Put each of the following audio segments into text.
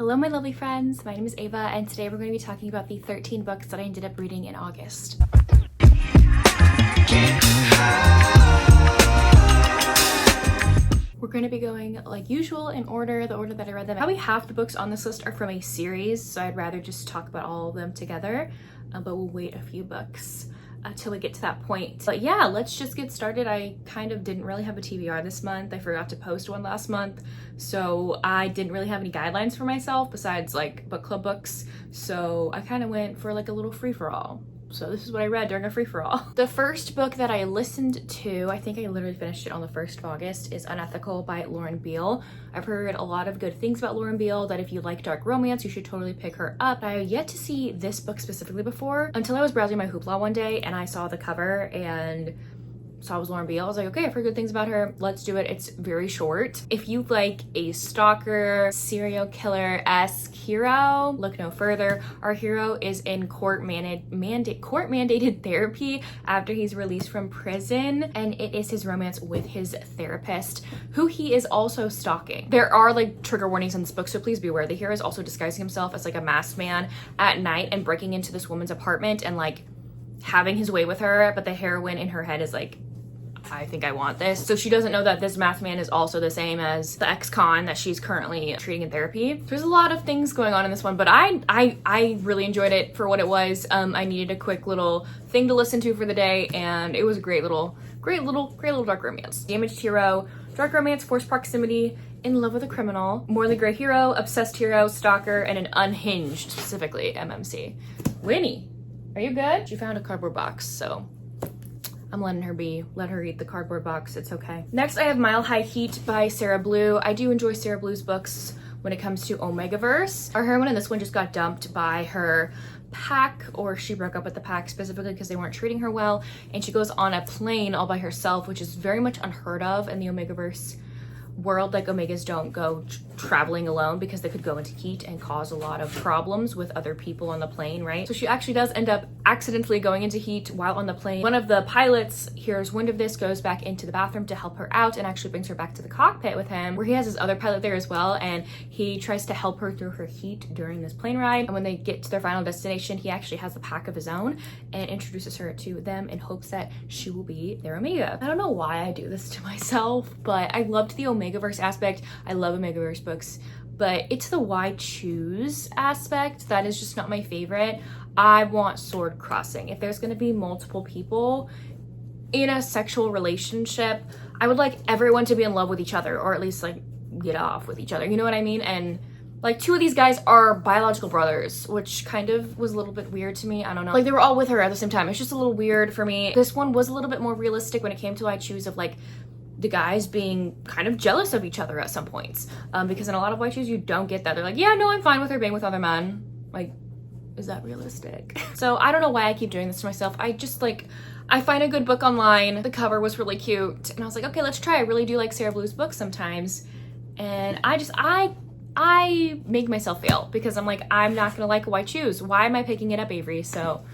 Hello my lovely friends, my name is Ava and today we're going to be talking about the 13 books that I ended up reading in August. We're going to be going like usual in order, the order that I read them. Probably half the books on this list are from a series, so I'd rather just talk about all of them together, but we'll wait a few books till we get to that point. But yeah, let's just get started. I kind of didn't really have a TBR this month. I forgot to post one last month, so I didn't really have any guidelines for myself besides like book club books, so I kind of went for like a little free-for-all. So this is what I read during a free-for-all. The first book that I listened to, I think I literally finished it on the 1st of August, is Unethical by Lauren Beale. I've heard a lot of good things about Lauren Beale, that if you like dark romance, you should totally pick her up. I have yet to see this book specifically before until I was browsing my Hoopla one day and I saw the cover and saw it was Lauren Beale. I was like, okay, I've heard good things about her. Let's do it. It's very short. If you like a stalker, serial killer-esque hero, look no further. Our hero is in court-mandated therapy after he's released from prison, and it is his romance with his therapist, who he is also stalking. There are like trigger warnings in this book, so please be aware. The hero is also disguising himself as like a masked man at night and breaking into this woman's apartment and like having his way with her, but the heroine in her head is like, I think I want this. So she doesn't know that this masked man is also the same as the ex-con that she's currently treating in therapy. There's a lot of things going on in this one, but I really enjoyed it for what it was. I needed a quick little thing to listen to for the day, and it was a great little dark romance. Damaged hero, dark romance, forced proximity, in love with a criminal, morally gray hero, obsessed hero, stalker, and an unhinged, specifically MMC. Winnie, are you good? She found a cardboard box, so I'm letting her be. Let her eat the cardboard box. It's okay. Next, I have Mile High Heat by Sarah Blue. I do enjoy Sarah Blue's books when it comes to Omegaverse. Our heroine in this one just got dumped by her pack, or she broke up with the pack specifically because they weren't treating her well, and she goes on a plane all by herself, which is very much unheard of in the Omegaverse world. Like, Omegas don't go traveling alone because they could go into heat and cause a lot of problems with other people on the plane, right? So she actually does end up accidentally going into heat while on the plane. One of the pilots hears wind of this, goes back into the bathroom to help her out, and actually brings her back to the cockpit with him, where he has his other pilot there as well, and he tries to help her through her heat during this plane ride. And when they get to their final destination, he actually has a pack of his own and introduces her to them in hopes that she will be their Omega. I don't know why I do this to myself, but I loved the Omegaverse aspect. I love Omegaverse books, but it's the why choose aspect that is just not my favorite. I want sword crossing. If there's going to be multiple people in a sexual relationship, I would like everyone to be in love with each other, or at least like get off with each other, you know what I mean? And like, two of these guys are biological brothers, which kind of was a little bit weird to me. I don't know, like they were all with her at the same time. It's just a little weird for me. This one was a little bit more realistic when it came to I choose, of like the guys being kind of jealous of each other at some points, because in a lot of YQs you don't get that. They're like, yeah, no, I'm fine with her being with other men. Like, is that realistic? So I don't know why I keep doing this to myself. I just like, I find a good book online, the cover was really cute, and I was like, okay, let's try. I really do like Sarah Blue's books sometimes, and I make myself fail because I'm like, I'm not gonna like why choose. Why am I picking it up, Avery? So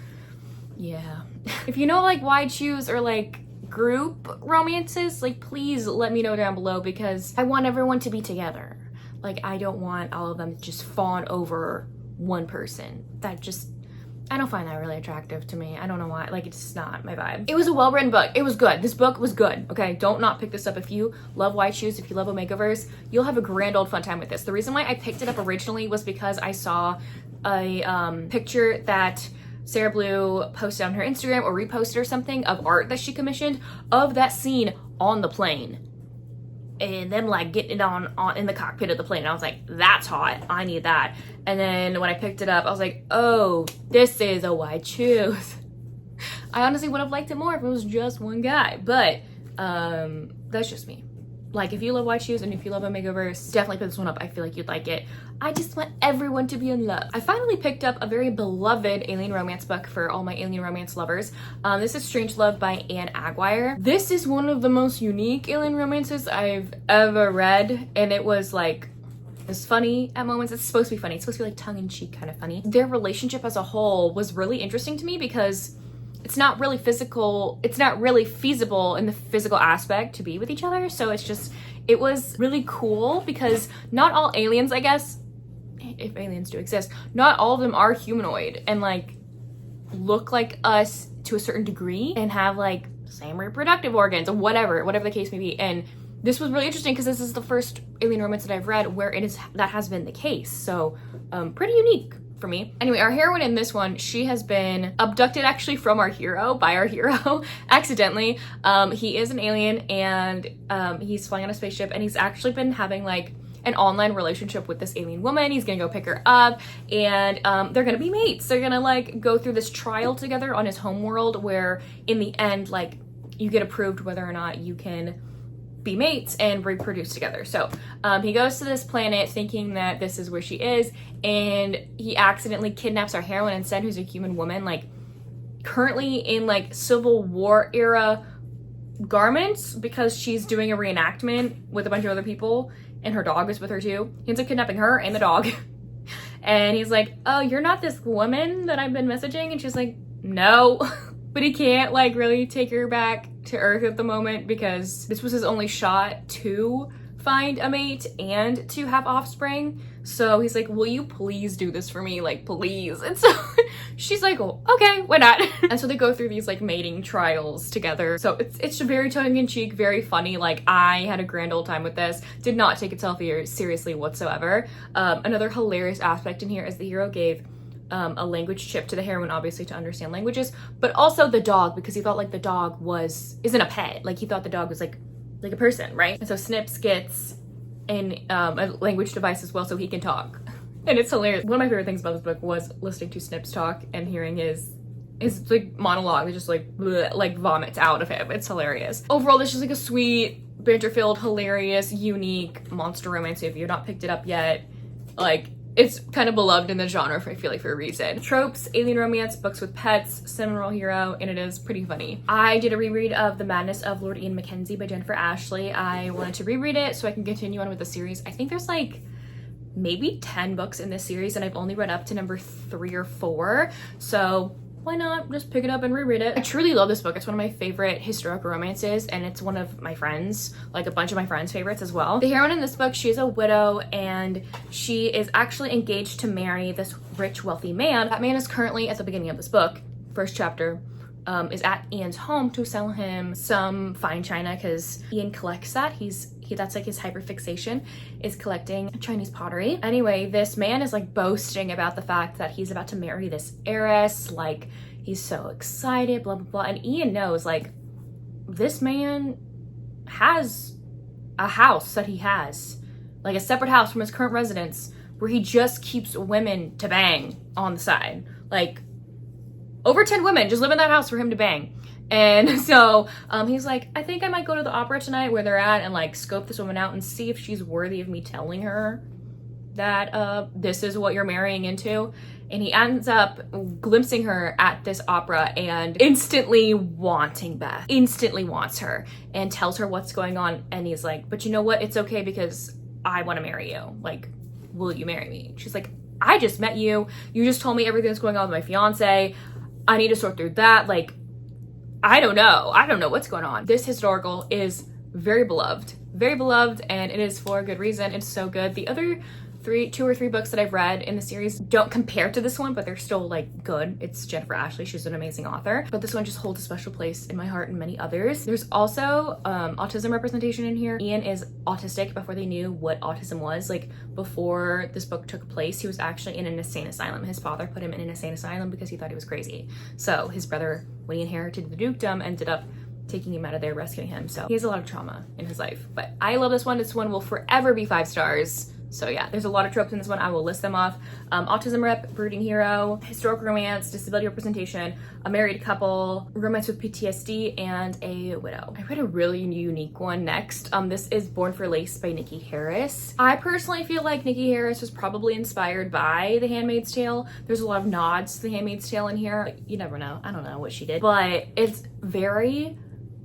yeah. If you know like why choose or like group romances, like please let me know down below, because I want everyone to be together. Like, I don't want all of them to just fawn over one person. That just, I don't find that really attractive to me. I don't know why. Like, it's not my vibe. It was a well-written book. It was good. This book was good. Okay, don't not pick this up. If you love Why Choose, if you love Omegaverse, you'll have a grand old fun time with this. The reason why I picked it up originally was because I saw a picture that Sarah Blue posted on her Instagram or reposted or something of art that she commissioned of that scene on the plane and them like getting it on in the cockpit of the plane. And I was like, that's hot. I need that. And then when I picked it up, I was like, oh, this is a why choose. I honestly would have liked it more if it was just one guy, but that's just me. Like, if you love Why Choose and if you love Omegaverse, definitely pick this one up. I feel like you'd like it. I just want everyone to be in love. I finally picked up a very beloved alien romance book for all my alien romance lovers. This is Strange Love by Anne Aguirre. This is one of the most unique alien romances I've ever read, and it was like, it's funny at moments. It's supposed to be funny. It's supposed to be like tongue-in-cheek kind of funny. Their relationship as a whole was really interesting to me because it's not really physical, it's not really feasible in the physical aspect to be with each other. So it's just, it was really cool because not all aliens, I guess, if aliens do exist, not all of them are humanoid and like look like us to a certain degree and have like same reproductive organs or whatever the case may be. And this was really interesting because this is the first alien romance that I've read where that has been the case. So pretty unique for me. Anyway, our heroine in this one, she has been abducted actually from our hero, by our hero, accidentally. He is an alien and he's flying on a spaceship, and he's actually been having like an online relationship with this alien woman. He's gonna go pick her up, and they're gonna be mates. They're gonna like go through this trial together on his homeworld where in the end, like, you get approved whether or not you can be mates and reproduce together. So he goes to this planet thinking that this is where she is, and he accidentally kidnaps our heroine instead, who's a human woman, like currently in like Civil War era garments, because she's doing a reenactment with a bunch of other people, and her dog is with her too. He ends up kidnapping her and the dog. And he's like, oh, you're not this woman that I've been messaging? And she's like, no. But he can't like really take her back to Earth at the moment because this was his only shot to find a mate and to have offspring. So he's like, will you please do this for me? Like, please. And so she's like, oh, okay, why not? And so they go through these like mating trials together. So it's very tongue-in-cheek, very funny. Like, I had a grand old time with this. Did not take itself seriously whatsoever. Another hilarious aspect in here is the hero gave a language chip to the heroine, obviously to understand languages, but also the dog, because he felt like the dog isn't a pet. Like, he thought the dog was like a person, right? And so Snips gets a language device as well, so he can talk. And it's hilarious. One of my favorite things about this book was listening to Snips talk and hearing his like monologue that just like bleh, like vomits out of him. It's hilarious. Overall, this is like a sweet, banter-filled, hilarious, unique monster romance. If you've not picked it up yet, like, it's kind of beloved in the genre, I feel like, for a reason. Tropes, alien romance, books with pets, cinnamon hero, and it is pretty funny. I did a reread of The Madness of Lord Ian Mackenzie by Jennifer Ashley. I wanted to reread it so I can continue on with the series. I think there's like maybe 10 books in this series, and I've only read up to number 3 or 4. So why not just pick it up and reread it? I truly love this book. It's one of my favorite historical romances, and it's one of my friends, like a bunch of my friends' favorites as well. The heroine in this book, she's a widow, and she is actually engaged to marry this rich, wealthy man. That man is currently, at the beginning of this book, first chapter, is at Ian's home to sell him some fine china, because Ian collects that. That's like his hyperfixation, is collecting Chinese pottery. Anyway, this man is like boasting about the fact that he's about to marry this heiress. Like, he's so excited, blah, blah, blah. And Ian knows, like, this man has a house that he has, like a separate house from his current residence, where he just keeps women to bang on the side. Like, over 10 women just live in that house for him to bang. And so he's like, I think I might go to the opera tonight, where they're at, and like scope this woman out and see if she's worthy of me telling her that this is what you're marrying into. And he ends up glimpsing her at this opera and instantly wanting Beth, instantly wants her, and tells her what's going on. And he's like, but you know what? It's okay, because I want to marry you. Like, will you marry me? She's like, I just met you. You just told me everything that's going on with my fiance. I need to sort through that. Like, I don't know what's going on. This historical is very beloved, and it is for a good reason. It's so good. The other 2 or 3 books that I've read in the series don't compare to this one, but they're still like good. It's Jennifer Ashley. She's an amazing author, but this one just holds a special place in my heart and many others. There's also autism representation in here. Ian is autistic before they knew what autism was. Like, before this book took place, he was actually in an insane asylum. His father put him in an insane asylum because he thought he was crazy. So his brother, when he inherited the dukedom, ended up taking him out of there, rescuing him. So he has a lot of trauma in his life, but I love this one. This one will forever be 5 stars. So yeah, there's a lot of tropes in this one. I will list them off. Autism rep, brooding hero, historical romance, disability representation, a married couple, romance with PTSD, and a widow. I read a really unique one next. This is Born for Lace by Nikki Harris. I personally feel like Nikki Harris was probably inspired by The Handmaid's Tale. There's a lot of nods to The Handmaid's Tale in here. You never know. I don't know what she did, but it's very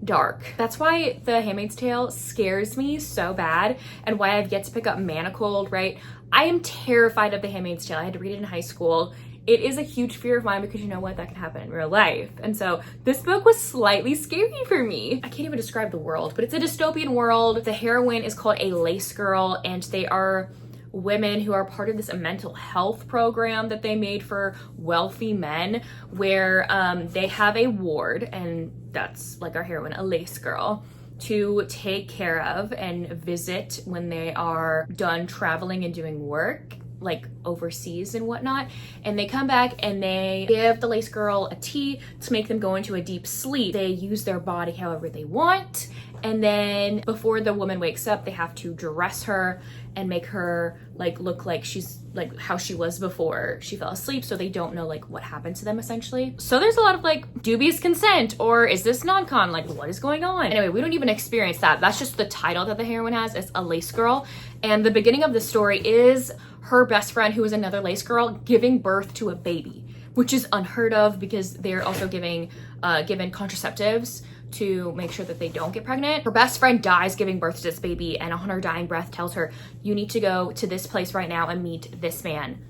dark. That's why The Handmaid's Tale scares me so bad, and why I've yet to pick up Manacled, right? I am terrified of The Handmaid's Tale. I had to read it in high school. It is a huge fear of mine, because you know what? That can happen in real life. And so this book was slightly scary for me. I can't even describe the world, but it's a dystopian world. The heroine is called a lace girl, and they are women who are part of this mental health program that they made for wealthy men, where they have a ward, and that's like our heroine, a lace girl, to take care of and visit when they are done traveling and doing work, like overseas and whatnot. And they come back and they give the lace girl a tea to make them go into a deep sleep. They use their body however they want, and then before the woman wakes up, they have to dress her and make her like look like she's like how she was before she fell asleep, so they don't know like what happened to them essentially. So there's a lot of like dubious consent, or is this non-con, like what is going on? Anyway, we don't even experience that. That's just the title that the heroine has. It's a lace girl, and the beginning of the story is her best friend, who is another lace girl, giving birth to a baby, which is unheard of because they're also given contraceptives to make sure that they don't get pregnant. Her best friend dies giving birth to this baby, and on her dying breath tells her, you need to go to this place right now and meet this man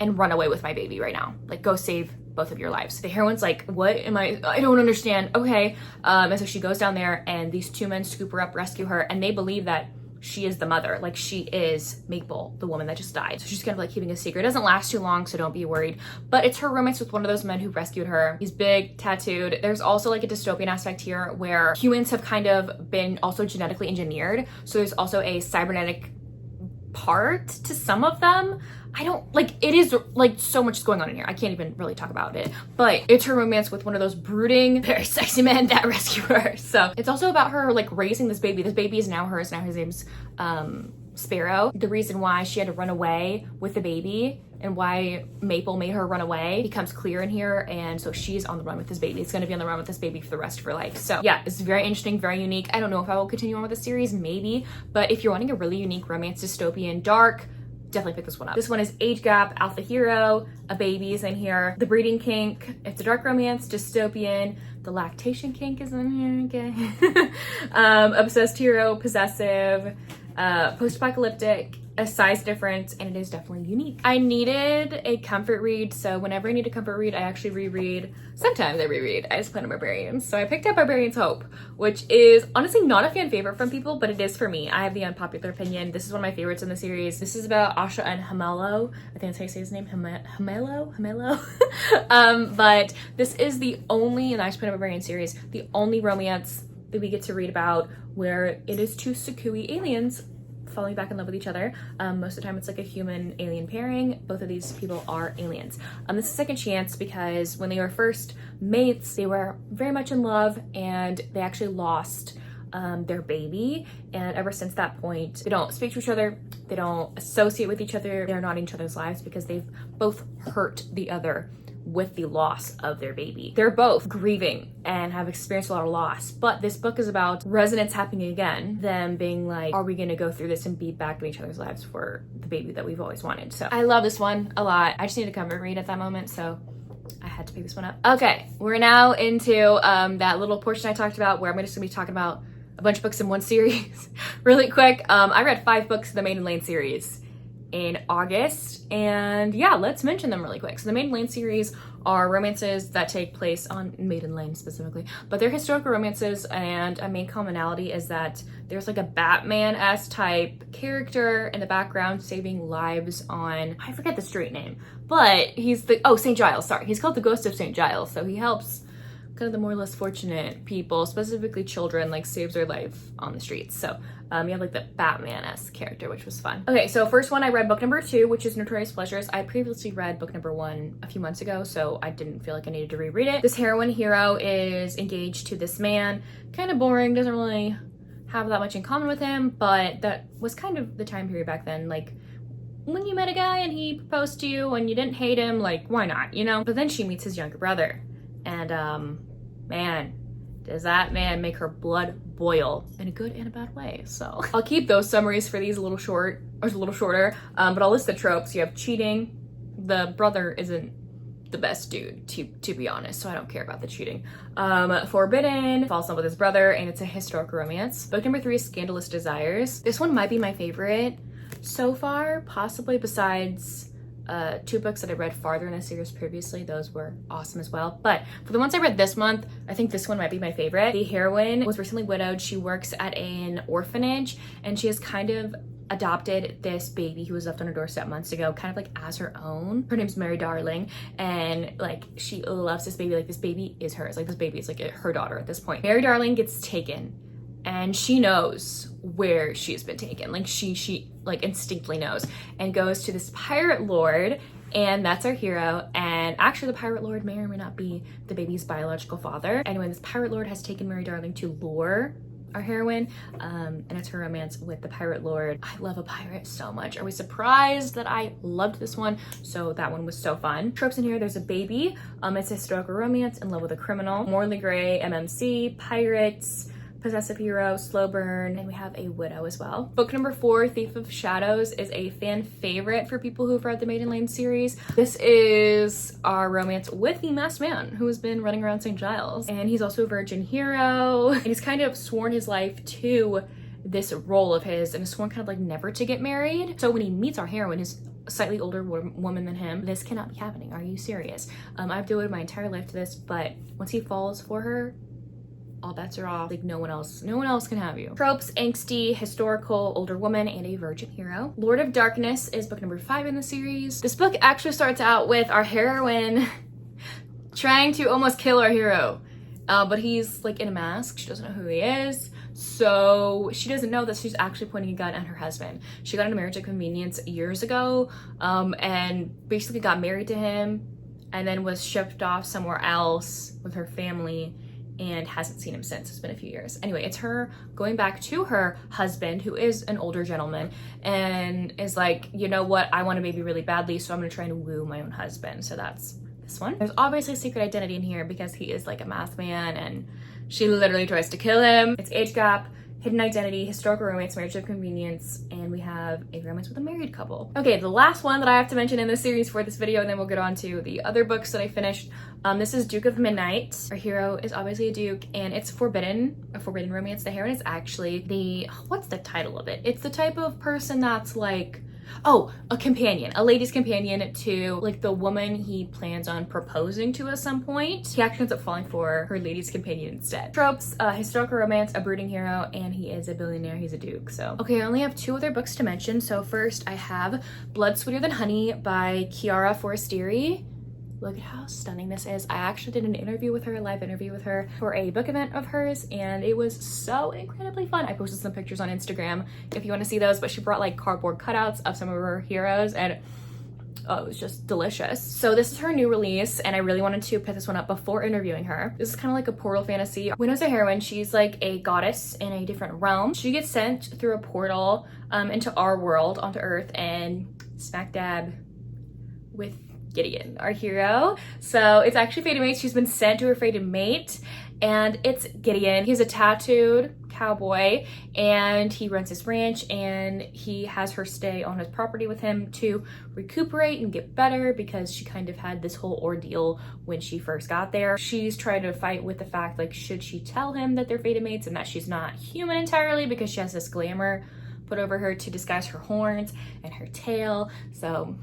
and run away with my baby right now. Like, go save both of your lives. The heroine's like, what am I don't understand. Okay. And so she goes down there, and these two men scoop her up, rescue her, and they believe that she is the mother, like she is Maple, the woman that just died. So she's kind of like keeping a secret. It doesn't last too long, so don't be worried. But it's her romance with one of those men who rescued her. He's big, tattooed. There's also like a dystopian aspect here where humans have kind of been also genetically engineered. So there's also a cybernetic part to some of them. I don't like, it is like so much is going on in here. I can't even really talk about it, but it's her romance with one of those brooding, very sexy men that rescue her. So it's also about her like raising this baby. This baby is now hers. Now his name's Sparrow. The reason why she had to run away with the baby and why Maple made her run away becomes clear in here, and so she's on the run with this baby. It's going to be on the run with this baby for the rest of her life. So yeah, it's very interesting, very unique. I don't know if I will continue on with the series, maybe, but if you're wanting a really unique romance, dystopian, dark, definitely pick this one up. This one is age gap, alpha hero, a baby is in here, the breeding kink, it's a dark romance, dystopian, the lactation kink is in here, okay. Obsessed hero, possessive, post-apocalyptic, a size difference, and it is definitely unique. I needed a comfort read, so whenever I need a comfort read, I actually reread. Sometimes I reread. I just plan on Barbarians. So I picked up Barbarian's Hope, which is honestly not a fan favorite from people, but it is for me. I have the unpopular opinion. This is one of my favorites in the series. This is about Asha and Hamelo. I think that's how you say his name, Hamelo? But this is the only, in the Ice Planet Barbarian series, the only romance that we get to read about where it is two Sukui aliens falling back in love with each other. Most of the time it's like a human alien pairing. Both of these people are aliens. This is second chance because when they were first mates, they were very much in love, and they actually lost their baby, and ever since that point they don't speak to each other, they don't associate with each other, they're not in each other's lives because they've both hurt the other with the loss of their baby. They're both grieving and have experienced a lot of loss, but this book is about resonance happening again, them being like, are we gonna go through this and be back to each other's lives for the baby that we've always wanted? So I love this one a lot. I just need to come and read at that moment, so I had to pick this one up. Okay, we're now into that little portion I talked about where I'm just gonna be talking about a bunch of books in one series really quick. I read 5 books of the Maiden Lane series in August, and yeah, let's mention them really quick. So the Maiden Lane series are romances that take place on Maiden Lane specifically, but they're historical romances, and a main commonality is that there's like a Batman-esque type character in the background saving lives on, I forget the street name, but he's the, St. Giles, sorry. He's called the Ghost of St. Giles, so he helps kind of the more or less fortunate people, specifically children, like saves their life on the streets. So you have like the Batman-esque character, which was fun. Okay, so first one, I read book number 2, which is Notorious Pleasures. I previously read book number 1 a few months ago, so I didn't feel like I needed to reread it. This heroine hero is engaged to this man, kind of boring, doesn't really have that much in common with him, but that was kind of the time period back then, like when you met a guy and he proposed to you and you didn't hate him, like why not, you know? But then she meets his younger brother, and man, does that man make her blood boil in a good and a bad way. So I'll keep those summaries for these a little short, or a little shorter, but I'll list the tropes. You have cheating. The brother isn't the best dude, to be honest, so I don't care about the cheating. Forbidden, falls in love with his brother, and it's a historical romance. Book number 3 is Scandalous Desires. This one might be my favorite so far, possibly, besides 2 books that I read farther in the series previously. Those were awesome as well. But for the ones I read this month, I think this one might be my favorite. The heroine was recently widowed. She works at an orphanage, and she has kind of adopted this baby who was left on her doorstep months ago, kind of like as her own. Her name's Mary Darling, and like she loves this baby. Like this baby is hers. Like this baby is like her daughter at this point. Mary Darling gets taken, and she knows where she's been taken. Like she like instinctively knows, and goes to this pirate lord, and that's our hero. And actually the pirate lord may or may not be the baby's biological father. Anyway, this pirate lord has taken Mary Darling to lure our heroine, and it's her romance with the pirate lord. I love a pirate so much. Are we surprised that I loved this one? So that one was so fun. Tropes in here, there's a baby, it's a historical romance, in love with a criminal, morally gray, MMC, pirates, possessive hero, slow burn, and we have a widow as well. Book number 4, Thief of Shadows, is a fan favorite for people who've read the Maiden Lane series. This is our romance with the masked man who has been running around St. Giles, and he's also a virgin hero, and he's kind of sworn his life to this role of his, and is sworn kind of like never to get married. So when he meets our heroine, his slightly older woman than him, this cannot be happening. Are you serious? I've devoted my entire life to this, but once he falls for her, all bets are off. Like no one else can have you. Tropes, angsty, historical, older woman, and a virgin hero. Lord of Darkness is book number 5 in the series. This book actually starts out with our heroine trying to almost kill our hero, but he's like in a mask. She doesn't know who he is, so she doesn't know that she's actually pointing a gun at her husband. She got into marriage of convenience years ago, and basically got married to him, and then was shipped off somewhere else with her family, and hasn't seen him since. It's been a few years. Anyway, it's her going back to her husband, who is an older gentleman, and is like, you know what, I want a baby really badly, so I'm gonna try and woo my own husband. So that's this one. There's obviously a secret identity in here because he is like a masked man, and she literally tries to kill him. It's age gap, hidden identity, historical romance, marriage of convenience, and we have a romance with a married couple. Okay, the last one that I have to mention in this series for this video, and then we'll get on to the other books that I finished. This is Duke of Midnight. Our hero is obviously a duke, and it's a forbidden romance. The heroine is actually what's the title of it? It's the type of person that's like, oh, a companion, a lady's companion to like the woman he plans on proposing to at some point. He actually ends up falling for her lady's companion instead. Tropes, historical romance, a brooding hero, and he is a billionaire. He's a duke. So okay, I only have 2 other books to mention. So first I have Blood Sweeter Than Honey by Chiara Forestieri. Look at how stunning this is. I actually did an interview with her, a live interview with her for a book event of hers, and it was so incredibly fun. I posted some pictures on Instagram if you want to see those, but she brought like cardboard cutouts of some of her heroes, and oh, it was just delicious. So this is her new release, and I really wanted to pick this one up before interviewing her. This is kind of like a portal fantasy. Winow's a heroine. She's like a goddess in a different realm. She gets sent through a portal into our world, onto Earth, and smack dab with Gideon, our hero. So it's actually fated mate. She's been sent to her fated mate, and it's Gideon. He's a tattooed cowboy, and he runs his ranch, and he has her stay on his property with him to recuperate and get better because she kind of had this whole ordeal when she first got there. She's trying to fight with the fact, like, should she tell him that they're fated mates and that she's not human entirely, because she has this glamour put over her to disguise her horns and her tail. So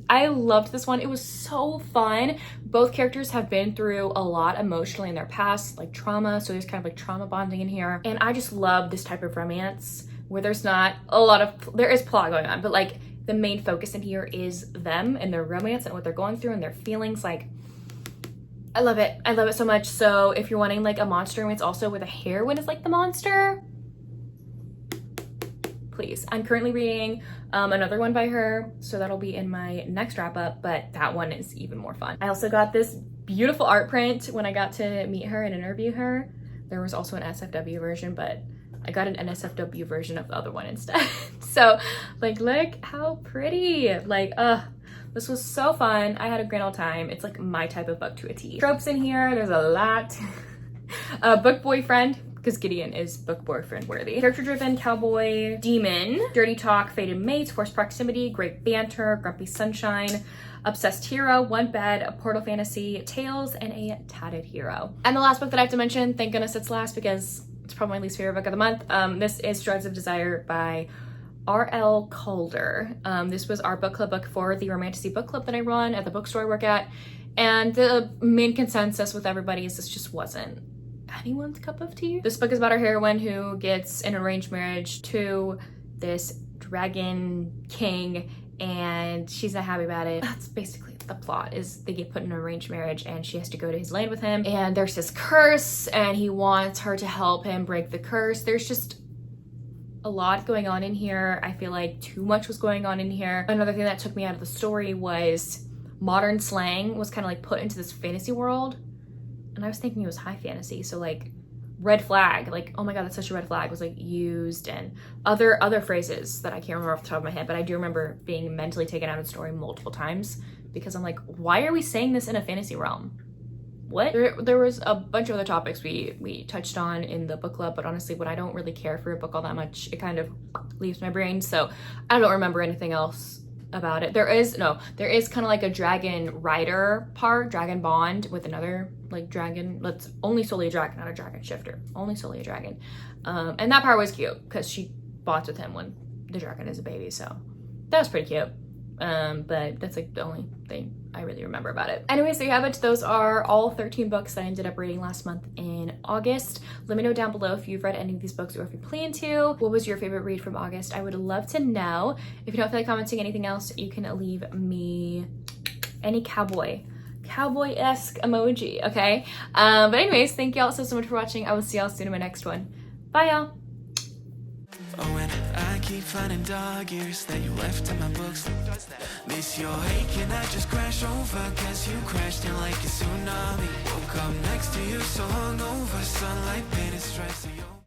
I loved this one. It was so fun. Both characters have been through a lot emotionally in their past, like trauma, so there's kind of like trauma bonding in here. And I just love this type of romance where there's not a lot of, there is plot going on, but like the main focus in here is them and their romance and what they're going through and their feelings. Like, I love it. I love it so much. So if you're wanting like a monster romance also where the heroine is like the monster, please. I'm currently reading another one by her, so that'll be in my next wrap up, but that one is even more fun. I also got this beautiful art print when I got to meet her and interview her. There was also an SFW version, but I got an NSFW version of the other one instead. So like, look how pretty. Like, this was so fun. I had a grand old time. It's like my type of book to a T. Tropes in here, there's a lot. Book boyfriend, because Gideon is book boyfriend worthy. Character-driven cowboy, demon, dirty talk, fated mates, forced proximity, great banter, grumpy sunshine, obsessed hero, one bed, a portal fantasy, tales, and a tatted hero. And the last book that I have to mention, thank goodness it's last because it's probably my least favorite book of the month. This is Drives of Desire by R.L. Calder. This was our book club book for the Romantasy book club that I run at the bookstore I work at. And the main consensus with everybody is this just wasn't anyone's cup of tea. This book is about our heroine who gets an arranged marriage to this dragon king, and she's not happy about it. That's basically the plot, is they get put in an arranged marriage and she has to go to his land with him, and there's this curse and he wants her to help him break the curse. There's just a lot going on in here. I feel like too much was going on in here. Another thing that took me out of the story was modern slang was kind of like put into this fantasy world, and I was thinking it was high fantasy, so like red flag, like, oh my god, that's such a red flag, was like used, and other phrases that I can't remember off the top of my head, but I do remember being mentally taken out of the story multiple times because I'm like, why are we saying this in a fantasy realm? What? There was a bunch of other topics we touched on in the book club, but honestly, when I don't really care for a book all that much, it kind of leaves my brain, so I don't remember anything else about it. There is kind of like a dragon rider part, dragon bond with another like dragon that's only solely a dragon, not a dragon shifter, only solely a dragon. And that part was cute because she bonds with him when the dragon is a baby, so that was pretty cute. But that's like the only thing I really remember about it. Anyways, there you have it. Those are all 13 books that I ended up reading last month in August. Let me know down below if you've read any of these books or if you plan to. What was your favorite read from August? I would love to know. If you don't feel like commenting anything else, you can leave me any cowboy-esque emoji, okay? But anyways, thank y'all so much for watching. I will see y'all soon in my next one. Bye, y'all. Oh, and I keep finding dog ears that you left in my books. Miss your ache and I just crash over, cause you crashed in like a tsunami. Woke up next to you so hungover, sunlight painted stripes.